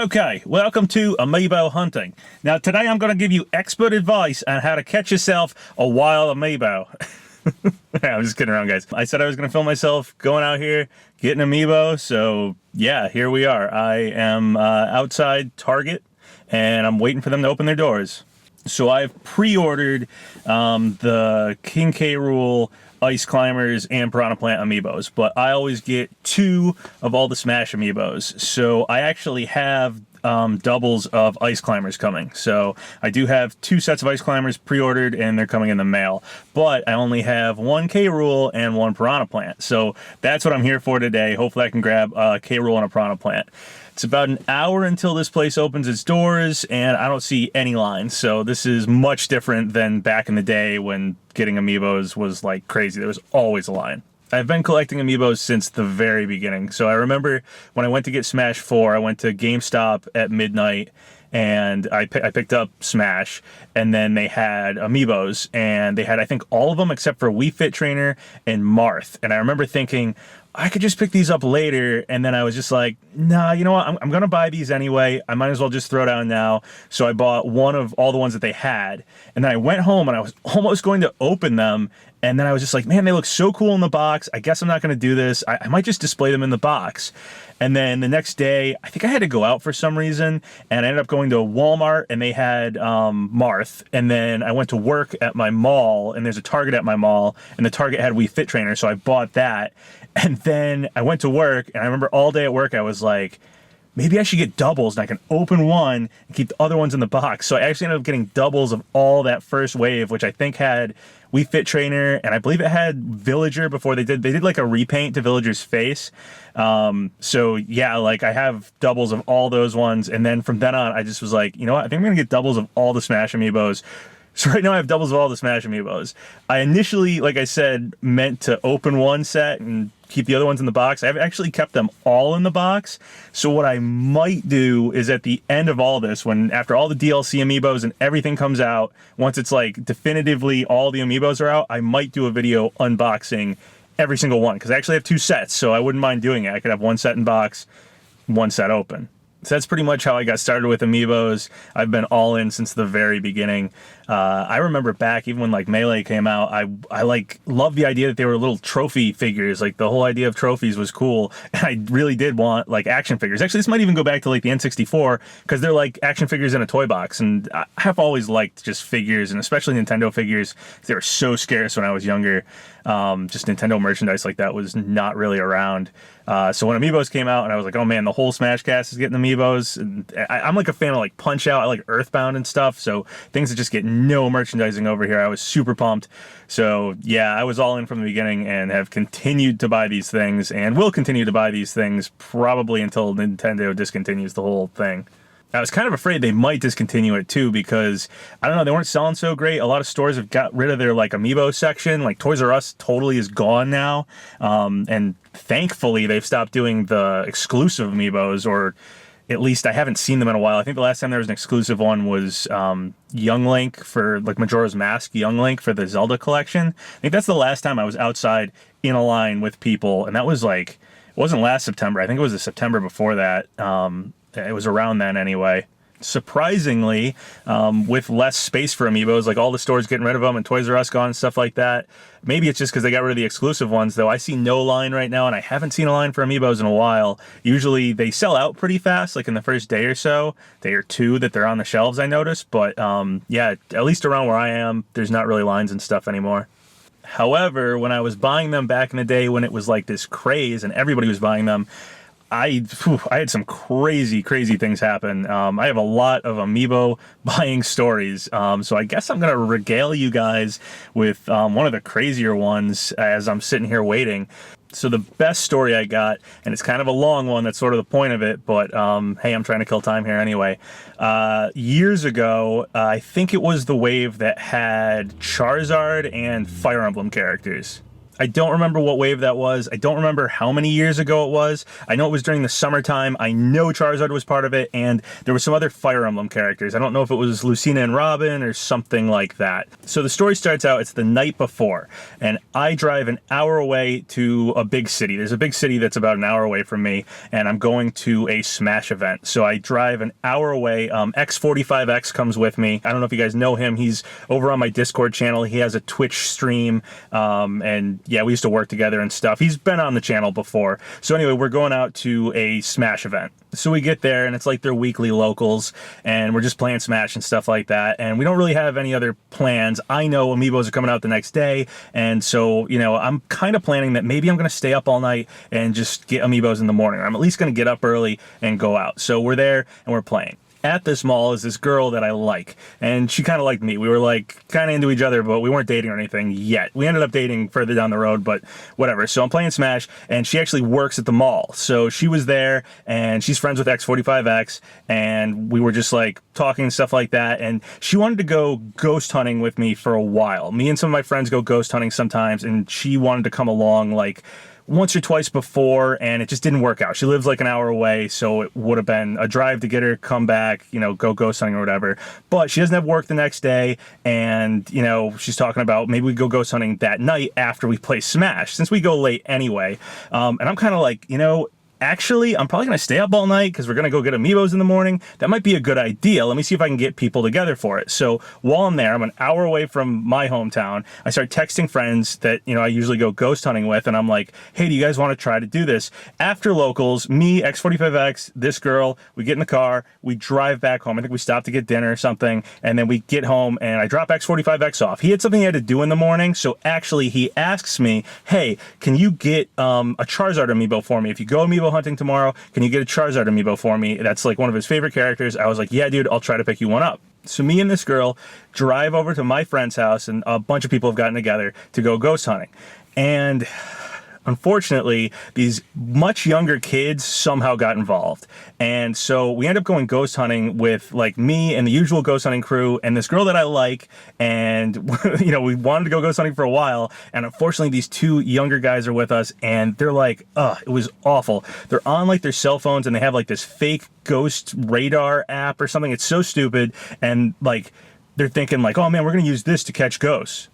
Okay, welcome to Amiibo hunting. Now today I'm going to give you expert advice on how to catch yourself a wild Amiibo. I'm just kidding around, guys. I said I was going to film myself going out here getting Amiibo, so yeah, here we are. I am outside Target and I'm waiting for them to open their doors. So I've pre-ordered the King K. Rool Ice Climbers and Piranha Plant Amiibos, but I always get 2 of all the Smash Amiibos. So I actually have doubles of Ice Climbers coming. So I do have 2 sets of Ice Climbers pre-ordered and they're coming in the mail. But I only have 1 K. Rool and 1 Piranha Plant. So that's what I'm here for today. Hopefully I can grab a K. Rool and a Piranha Plant. It's about an hour until this place opens its doors, and I don't see any lines. So this is much different than back in the day when getting Amiibos was like crazy. There was always a line. I've been collecting Amiibos since the very beginning. So I remember when I went to get Smash 4, I went to GameStop at midnight, and I picked up Smash, and then they had Amiibos, and they had, I think, all of them except for Wii Fit Trainer and Marth. And I remember thinking, I could just pick these up later, and then I was just like, nah, you know what, I'm gonna buy these anyway, I might as well just throw down now. So I bought one of all the ones that they had, and then I went home and I was almost going to open them, and then I was just like, man, they look so cool in the box, I guess I'm not gonna do this, I might just display them in the box. And then the next day, I think I had to go out for some reason, and I ended up going to Walmart, and they had Marth. And then I went to work at my mall, and there's a Target at my mall, and the Target had Wii Fit Trainer, so I bought that. And then I went to work, and I remember all day at work, I was like, maybe I should get doubles, and I can open one and keep the other ones in the box. So I actually ended up getting doubles of all that first wave, which I think had Wii Fit Trainer, and I believe it had Villager before they did like a repaint to Villager's face. So yeah, like I have doubles of all those ones, and then from then on, I just was like, you know what, I think I'm gonna get doubles of all the Smash Amiibos. So right now I have doubles of all the Smash Amiibos. I initially, like I said, meant to open one set and keep the other ones in the box. I've actually kept them all in the box. So what I might do is at the end of all this, when after all the DLC Amiibos and everything comes out, once it's like definitively all the Amiibos are out, I might do a video unboxing every single one, because I actually have 2 sets, so I wouldn't mind doing it. I could have 1 set in box, 1 set open. So that's pretty much how I got started with Amiibos. I've been all in since the very beginning. I remember back even when like Melee came out, I like loved the idea that they were little trophy figures. Like the whole idea of trophies was cool, and I really did want like action figures. Actually, this might even go back to like the N64, because they're like action figures in a toy box, and I have always liked just figures, and especially Nintendo figures. They were so scarce when I was younger. Just Nintendo merchandise like that was not really around. So when Amiibos came out, and I was like, oh man, the whole Smash cast is getting Amiibos. And I'm like a fan of like Punch Out. I like Earthbound and stuff. So things that just get no merchandising over here, I was super pumped. So yeah, I was all in from the beginning and have continued to buy these things and will continue to buy these things probably until Nintendo discontinues the whole thing. I was kind of afraid they might discontinue it too, because I don't know, they weren't selling so great. A lot of stores have got rid of their like Amiibo section. Like Toys R Us totally is gone now. And thankfully they've stopped doing the exclusive Amiibos, or at least I haven't seen them in a while. I think the last time there was an exclusive one was Young Link for like Majora's Mask, Young Link for the Zelda collection. I think that's the last time I was outside in a line with people, and that was like, it wasn't last September. I think it was the September before that. It was around then anyway. Surprisingly, with less space for Amiibos, like all the stores getting rid of them and Toys R Us gone and stuff like that. Maybe it's just because they got rid of the exclusive ones, though. I see no line right now, and I haven't seen a line for Amiibos in a while. Usually they sell out pretty fast, like in the first day or so, day or 2 that they're on the shelves, I noticed. But yeah, at least around where I am, there's not really lines and stuff anymore. However, when I was buying them back in the day when it was like this craze and everybody was buying them, I had some crazy things happen. I have a lot of Amiibo buying stories, so I guess I'm going to regale you guys with one of the crazier ones as I'm sitting here waiting. So the best story I got, and it's kind of a long one, that's sort of the point of it, but hey, I'm trying to kill time here anyway. Years ago, I think it was the wave that had Charizard and Fire Emblem characters. I don't remember what wave that was. I don't remember how many years ago it was. I know it was during the summertime. I know Charizard was part of it, and there were some other Fire Emblem characters. I don't know if it was Lucina and Robin or something like that. So the story starts out, it's the night before, and I drive an hour away to a big city. There's a big city that's about an hour away from me, and I'm going to a Smash event. So I drive an hour away. X45X comes with me. I don't know if you guys know him. He's over on my Discord channel. He has a Twitch stream, and yeah, we used to work together and stuff. He's been on the channel before. So anyway, we're going out to a Smash event. So we get there, and it's like their weekly locals, and we're just playing Smash and stuff like that, and we don't really have any other plans. I know Amiibos are coming out the next day, and so, you know, I'm kind of planning that maybe I'm going to stay up all night and just get Amiibos in the morning. I'm at least going to get up early and go out. So we're there, and we're playing. At this mall is this girl that I like, and she kind of liked me. We were like kind of into each other, but we weren't dating or anything yet. We ended up dating further down the road, but whatever. So I'm playing Smash, and she actually works at the mall. So she was there, and she's friends with X45X, and we were just like talking and stuff like that. And she wanted to go ghost hunting with me for a while. Me and some of my friends go ghost hunting sometimes, and she wanted to come along like once or twice before, and it just didn't work out. She lives like an hour away, so it would have been a drive to get her, come back, you know, go ghost hunting or whatever. But she doesn't have work the next day, and, you know, she's talking about maybe we go ghost hunting that night after we play Smash, since we go late anyway. And I'm kind of like, you know, actually, I'm probably going to stay up all night because we're going to go get Amiibos in the morning. That might be a good idea. Let me see if I can get people together for it. So while I'm there, I'm an hour away from my hometown. I start texting friends that, you know, I usually go ghost hunting with, and I'm like, hey, do you guys want to try to do this? After locals, me, X45X, this girl, we get in the car, we drive back home. I think we stopped to get dinner or something, and then we get home, and I drop X45X off. He had something he had to do in the morning, so actually he asks me, hey, can you get a Charizard Amiibo for me? If you go Amiibo hunting tomorrow, can you get a Charizard Amiibo for me? That's like one of his favorite characters. I was like, yeah, dude, I'll try to pick you one up. So me and this girl drive over to my friend's house, and a bunch of people have gotten together to go ghost hunting. And unfortunately, these much younger kids somehow got involved. And so we end up going ghost hunting with like me and the usual ghost hunting crew and this girl that I like. And, you know, we wanted to go ghost hunting for a while. And unfortunately, these two younger guys are with us, and they're like, ugh, it was awful. They're on like their cell phones, and they have like this fake ghost radar app or something. It's so stupid. And like, they're thinking like, oh man, we're going to use this to catch ghosts.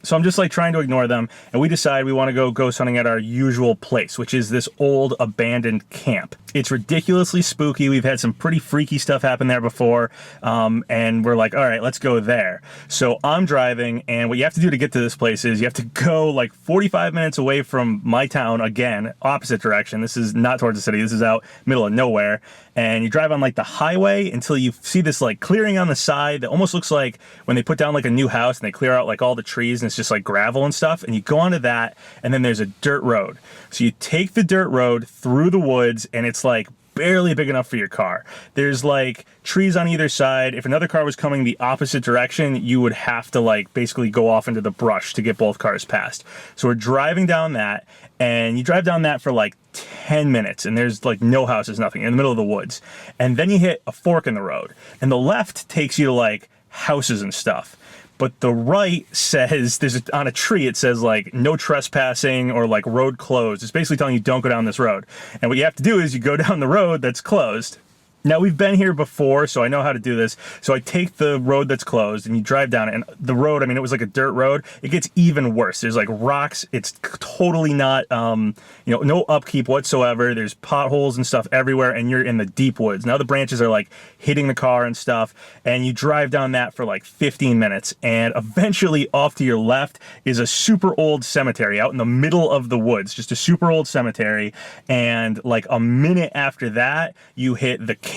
So I'm just like trying to ignore them, and we decide we want to go ghost hunting at our usual place, which is this old abandoned camp. It's ridiculously spooky. We've had some pretty freaky stuff happen there before, and we're like, all right, let's go there. So I'm driving, and what you have to do to get to this place is you have to go like 45 minutes away from my town, again, opposite direction. This is not towards the city. This is out middle of nowhere. And you drive on like the highway until you see this like clearing on the side that almost looks like when they put down like a new house and they clear out like all the trees and it's just like gravel and stuff. And you go onto that, and then there's a dirt road. So you take the dirt road through the woods, and it's like barely big enough for your car. There's like trees on either side. If another car was coming the opposite direction, you would have to like basically go off into the brush to get both cars past. So we're driving down that, and you drive down that for like 10 minutes, and there's like no houses, nothing, in the middle of the woods. And then you hit a fork in the road, and the left takes you to like houses and stuff. But the right says, on a tree, it says like no trespassing or like road closed. It's basically telling you don't go down this road. And what you have to do is you go down the road that's closed. Now, we've been here before, so I know how to do this. So I take the road that's closed, and you drive down it. And the road, I mean, it was like a dirt road. It gets even worse. There's like rocks. It's totally not, no upkeep whatsoever. There's potholes and stuff everywhere, and you're in the deep woods. Now the branches are like hitting the car and stuff, and you drive down that for like 15 minutes. And eventually, off to your left is a super old cemetery out in the middle of the woods, just a super old cemetery. And like a minute after that, you hit the camp.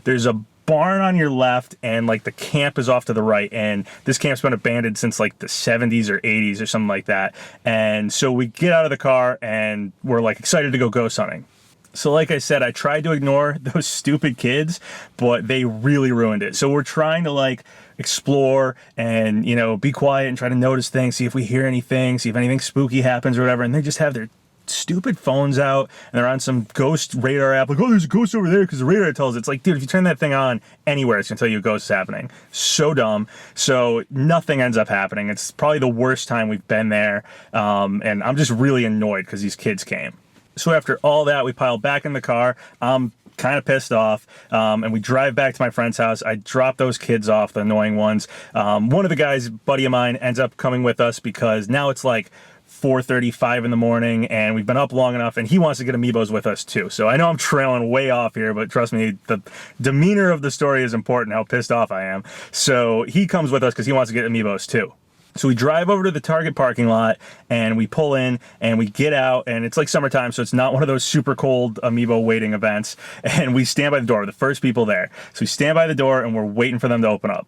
There's a barn on your left, and like the camp is off to the right, and this camp's been abandoned since like the 70s or 80s or something like that. And so we get out of the car, and we're like excited to go ghost hunting. So like I said, I tried to ignore those stupid kids, but they really ruined it. So we're trying to like explore and, you know, be quiet and try to notice things, see if we hear anything, see if anything spooky happens or whatever, and they just have their stupid phones out and they're on some ghost radar app, like, oh, there's a ghost over there because the radar tells it's like, dude, if you turn that thing on anywhere, it's gonna tell you a ghost is happening. So dumb. So nothing ends up happening. It's probably the worst time we've been there, and I'm just really annoyed because these kids came. So after all that, we pile back in the car. I'm kind of pissed off, and we drive back to my friend's house. I drop those kids off, the annoying ones. One of the guys, buddy of mine, ends up coming with us because now it's like 4:35 in the morning and we've been up long enough, and he wants to get Amiibos with us too. So I know I'm trailing way off here, but trust me, the demeanor of the story is important, how pissed off I am. So he comes with us because he wants to get Amiibos too. So we drive over to the Target parking lot and we pull in and we get out, and it's like summertime, so it's not one of those super cold Amiibo waiting events. And we stand by the door, we're the first people there. So we stand by the door and we're waiting for them to open up.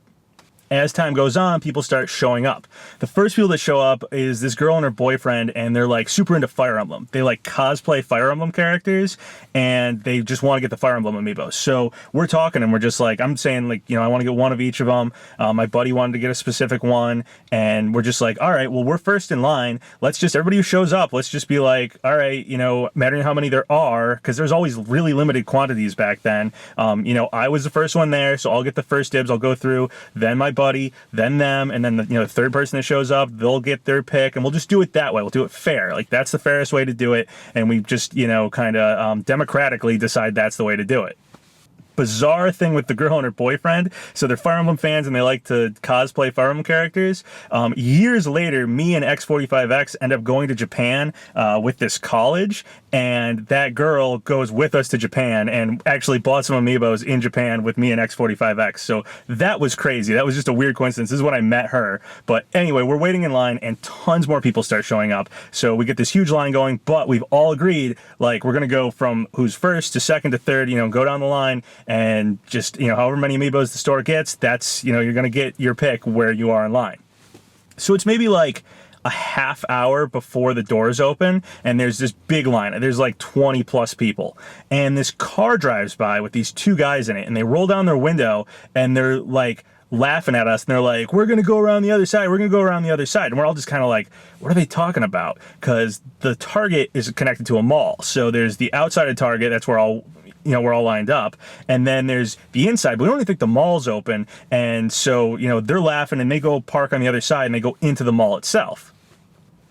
As time goes on, people start showing up. The first people that show up is this girl and her boyfriend, and they're like super into Fire Emblem. They like cosplay Fire Emblem characters, and they just want to get the Fire Emblem Amiibo. So we're talking, and we're just like, I'm saying like, you know, I want to get one of each of them. My buddy wanted to get a specific one, and we're just like, all right, well, we're first in line. Let's just, everybody who shows up, let's just be like, all right, you know, mattering how many there are, because there's always really limited quantities back then. You know, I was the first one there, so I'll get the first dibs. I'll go through, then my buddy, then them, and then the, you know, the third person that shows up, they'll get their pick, and we'll just do it that way. We'll do it fair. Like, that's the fairest way to do it, and we just, you know, kind of democratically decide that's the way to do it. Bizarre thing with the girl and her boyfriend. So they're Fire Emblem fans and they like to cosplay Fire Emblem characters. Years later, me and X45X end up going to Japan with this college, and that girl goes with us to Japan and actually bought some Amiibos in Japan with me and X45X. So that was crazy. That was just a weird coincidence. This is when I met her. But anyway, we're waiting in line and tons more people start showing up. So we get this huge line going, but we've all agreed, like, we're going to go from who's first to second to third, you know, go down the line. And just, you know, however many Amiibos the store gets, that's, you know, you're going to get your pick where you are in line. So it's maybe like a half hour before the doors open, and there's this big line. There's like 20 plus people. And this car drives by with these two guys in it, and they roll down their window, and they're like laughing at us, and they're like, we're going to go around the other side. We're going to go around the other side. And we're all just kind of like, what are they talking about? Because the Target is connected to a mall. So there's the outside of Target. That's where all, you know, we're all lined up, and then there's the inside, but we don't even think the mall's open, and so, you know, they're laughing and they go park on the other side and they go into the mall itself.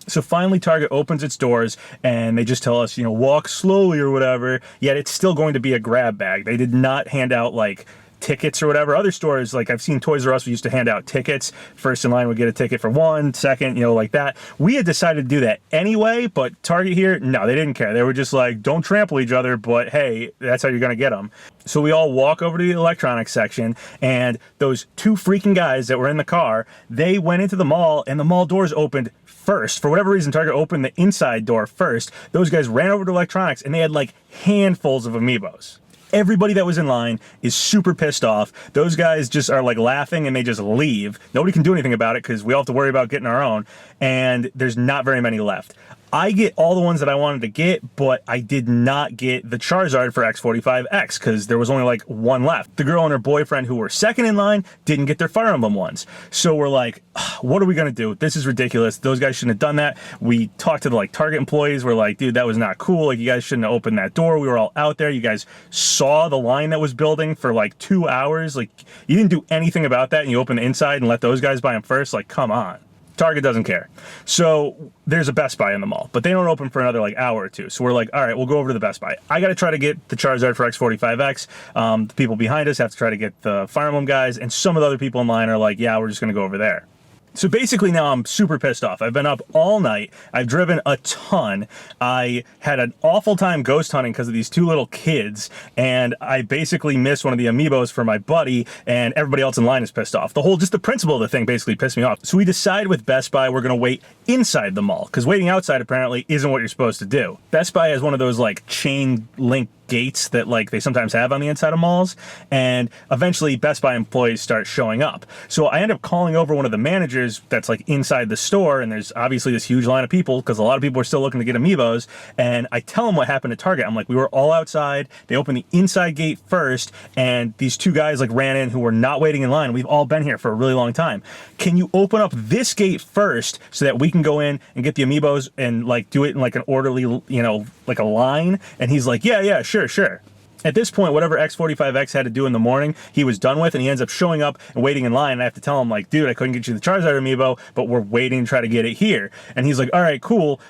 So finally Target opens its doors and they just tell us, you know, walk slowly or whatever, yet it's still going to be a grab bag. They did not hand out like tickets or whatever. Other stores, like I've seen Toys R Us, we used to hand out tickets. First in line would get a ticket for one, second, you know, like that. We had decided to do that anyway, but Target here, no, they didn't care. They were just like, don't trample each other, but hey, that's how you're going to get them. So we all walk over to the electronics section, and those two freaking guys that were in the car, they went into the mall, and the mall doors opened first. For whatever reason, Target opened the inside door first. Those guys ran over to electronics, and they had like handfuls of Amiibos. Everybody that was in line is super pissed off. Those guys just are like laughing and they just leave. Nobody can do anything about it because we all have to worry about getting our own, and there's not very many left. I get all the ones that I wanted to get, but I did not get the Charizard for X45X because there was only like one left. The girl and her boyfriend, who were second in line, didn't get their Fire Emblem ones. So we're like, what are we gonna do? This is ridiculous. Those guys shouldn't have done that. We talked to the like Target employees. We're like, dude, that was not cool. Like, you guys shouldn't have opened that door. We were all out there. You guys saw the line that was building for like 2 hours. Like, you didn't do anything about that, and you opened the inside and let those guys buy them first. Like, come on. Target doesn't care. So there's a Best Buy in the mall, but they don't open for another like hour or two. So we're like, all right, we'll go over to the Best Buy. I got to try to get the Charizard for X45X. The people behind us have to try to get the Fire Emblem guys, and some of the other people in line are like, yeah, we're just going to go over there. So basically now I'm super pissed off. I've been up all night. I've driven a ton. I had an awful time ghost hunting because of these two little kids, and I basically missed one of the Amiibos for my buddy, and everybody else in line is pissed off. Just the principle of the thing basically pissed me off. So we decide with Best Buy we're going to wait inside the mall because waiting outside apparently isn't what you're supposed to do. Best Buy has one of those like chain link gates that like they sometimes have on the inside of malls. And eventually Best Buy employees start showing up. So I end up calling over one of the managers that's like inside the store, and there's obviously this huge line of people because a lot of people are still looking to get Amiibos. And I tell him what happened at Target. I'm like, we were all outside. They opened the inside gate first, and these two guys like ran in who were not waiting in line. We've all been here for a really long time. Can you open up this gate first so that we can go in and get the Amiibos and like do it in like an orderly, you know, like a line? And he's like, yeah, sure. At this point, whatever X45X had to do in the morning, he was done with, and he ends up showing up and waiting in line. And I have to tell him, like, dude, I couldn't get you the Charizard Amiibo, but we're waiting to try to get it here. And he's like, all right, cool.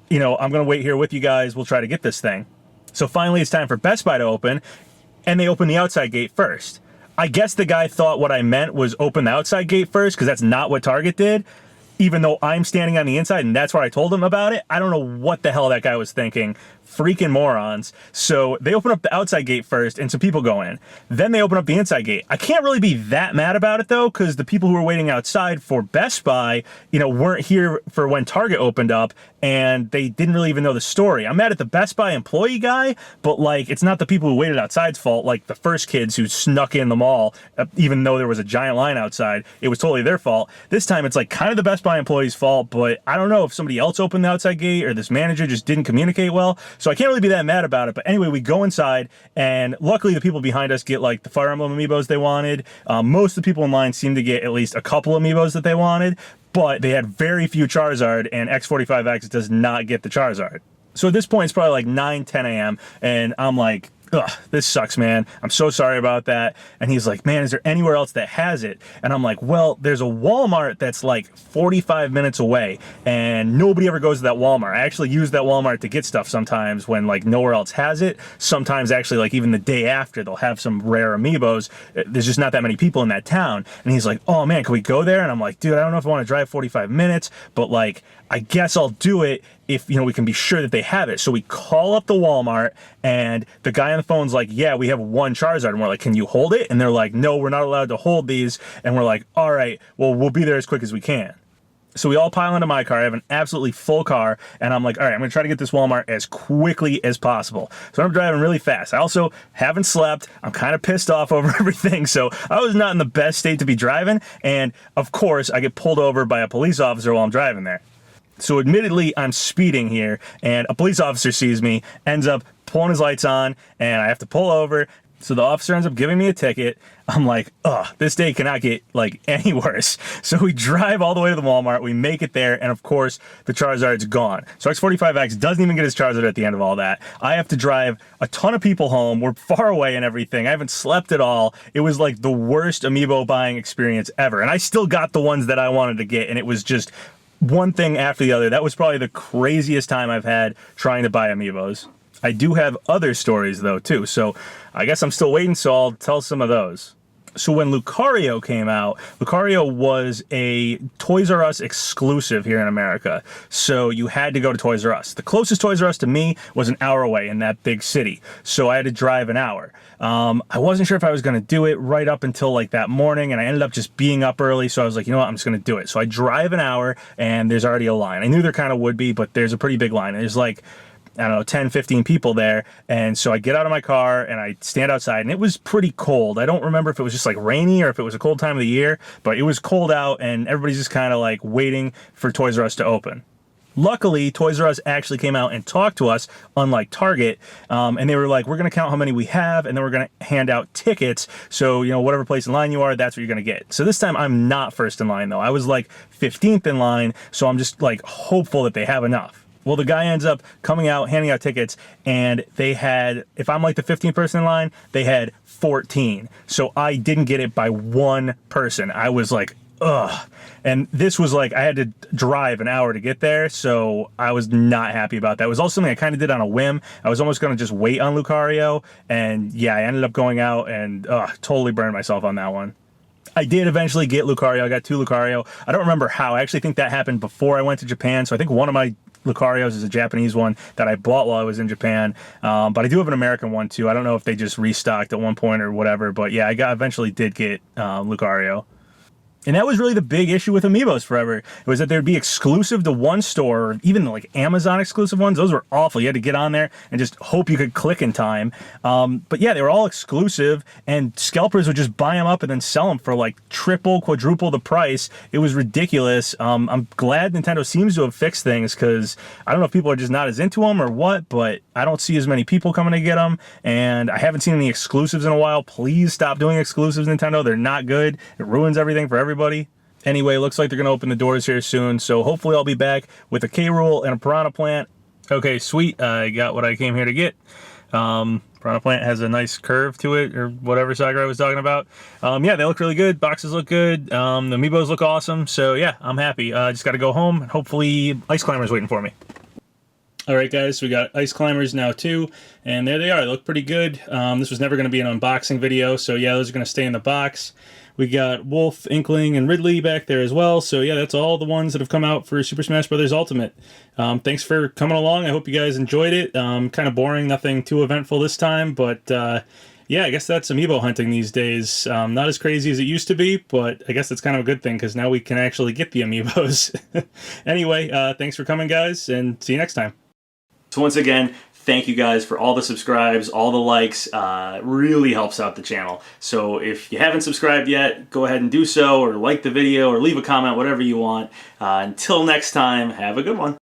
You know, I'm going to wait here with you guys. We'll try to get this thing. So finally, it's time for Best Buy to open, and they open the outside gate first. I guess the guy thought what I meant was open the outside gate first, because that's not what Target did, even though I'm standing on the inside, and that's where I told him about it. I don't know what the hell that guy was thinking. Freaking morons. So they open up the outside gate first, and some people go in. Then they open up the inside gate. I can't really be that mad about it, though, because the people who were waiting outside for Best Buy, you know, weren't here for when Target opened up, and they didn't really even know the story. I'm mad at the Best Buy employee guy, but, like, it's not the people who waited outside's fault, like the first kids who snuck in the mall, even though there was a giant line outside. It was totally their fault. This time, it's, like, kind of the Best Buy employee's fault, but I don't know if somebody else opened the outside gate or this manager just didn't communicate well. So I can't really be that mad about it. But anyway, we go inside, and luckily the people behind us get like the Fire Emblem Amiibos they wanted. Most of the people in line seem to get at least a couple Amiibos that they wanted, but they had very few Charizard, and X45X does not get the Charizard. So at this point, it's probably like 9, 10 a.m., and I'm like, ugh, this sucks, man. I'm so sorry about that. And he's like, man, is there anywhere else that has it? And I'm like, well, there's a Walmart that's like 45 minutes away, and nobody ever goes to that Walmart. I actually use that Walmart to get stuff sometimes when like nowhere else has it. Sometimes actually like even the day after they'll have some rare Amiibos. There's just not that many people in that town. And he's like, oh man, can we go there? And I'm like, dude, I don't know if I want to drive 45 minutes, but like, I guess I'll do it if, you know, we can be sure that they have it. So we call up the Walmart, and the guy on the phone's like, yeah, we have one Charizard. And we're like, can you hold it? And they're like, no, we're not allowed to hold these. And we're like, all right, well, we'll be there as quick as we can. So we all pile into my car. I have an absolutely full car, and I'm like, all right, I'm going to try to get this Walmart as quickly as possible. So I'm driving really fast. I also haven't slept. I'm kind of pissed off over everything, so I was not in the best state to be driving. And, of course, I get pulled over by a police officer while I'm driving there. So admittedly, I'm speeding here, and a police officer sees me, ends up pulling his lights on, and I have to pull over. So the officer ends up giving me a ticket. I'm like, ugh, this day cannot get like any worse. So we drive all the way to the Walmart. We make it there, and of course, the Charizard's gone. So X45X doesn't even get his Charizard at the end of all that. I have to drive a ton of people home. We're far away and everything. I haven't slept at all. It was like the worst Amiibo buying experience ever. And I still got the ones that I wanted to get, and it was just one thing after the other. That was probably the craziest time I've had trying to buy Amiibos. I do have other stories though too, so I guess I'm still waiting, so I'll tell some of those. So when Lucario came out, Lucario was a Toys R Us exclusive here in America. So you had to go to Toys R Us. The closest Toys R Us to me was an hour away in that big city. So I had to drive an hour. I wasn't sure if I was going to do it right up until like that morning, and I ended up just being up early. So I was like, you know what, I'm just going to do it. So I drive an hour, and there's already a line. I knew there kind of would be, but there's a pretty big line. There's like, I don't know, 10, 15 people there. And so I get out of my car and I stand outside, and it was pretty cold. I don't remember if it was just like rainy or if it was a cold time of the year, but it was cold out, and everybody's just kind of like waiting for Toys R Us to open. Luckily, Toys R Us actually came out and talked to us, unlike Target, and they were like, we're going to count how many we have, and then we're going to hand out tickets. So, you know, whatever place in line you are, that's what you're going to get. So this time I'm not first in line, though. I was like 15th in line, so I'm just like hopeful that they have enough. Well, the guy ends up coming out, handing out tickets, and they had, if I'm like the 15th person in line, they had 14. So I didn't get it by one person. I was like, ugh. And this was like, I had to drive an hour to get there, so I was not happy about that. It was also something I kind of did on a whim. I was almost going to just wait on Lucario, and yeah, I ended up going out and totally burned myself on that one. I did eventually get Lucario. I got 2 Lucario. I don't remember how. I actually think that happened before I went to Japan, so I think one of my Lucarios is a Japanese one that I bought while I was in Japan, but I do have an American one too. I don't know if they just restocked at one point or whatever, but yeah, I eventually did get Lucario. And that was really the big issue with Amiibos forever. It was that they'd be exclusive to one store, or even like Amazon exclusive ones. Those were awful. You had to get on there and just hope you could click in time. But yeah, they were all exclusive, and scalpers would just buy them up and then sell them for like triple, quadruple the price. It was ridiculous. I'm glad Nintendo seems to have fixed things, because I don't know if people are just not as into them or what, but I don't see as many people coming to get them, and I haven't seen any exclusives in a while. Please stop doing exclusives, Nintendo. They're not good. It ruins everything for everybody. Anyway, looks like they're going to open the doors here soon, so hopefully I'll be back with a K-Rool and a Piranha plant. Okay, sweet. I got what I came here to get. Piranha plant has a nice curve to it, or whatever Sakurai was talking about. Yeah, they look really good. Boxes look good. The Amiibos look awesome. So yeah, I'm happy. I just got to go home, and hopefully Ice Climber's waiting for me. Alright guys, we got Ice Climbers now too, and there they are. They look pretty good. This was never going to be an unboxing video, so yeah, those are going to stay in the box. We got Wolf, Inkling, and Ridley back there as well, so yeah, that's all the ones that have come out for Super Smash Bros. Ultimate. Thanks for coming along. I hope you guys enjoyed it. Kind of boring, nothing too eventful this time, but yeah, I guess that's Amiibo hunting these days. Not as crazy as it used to be, but I guess that's kind of a good thing, because now we can actually get the Amiibos. Anyway, thanks for coming guys, and see you next time. So once again, thank you guys for all the subscribes, all the likes. Really helps out the channel. So if you haven't subscribed yet, go ahead and do so, or like the video, or leave a comment, whatever you want. Until next time, have a good one.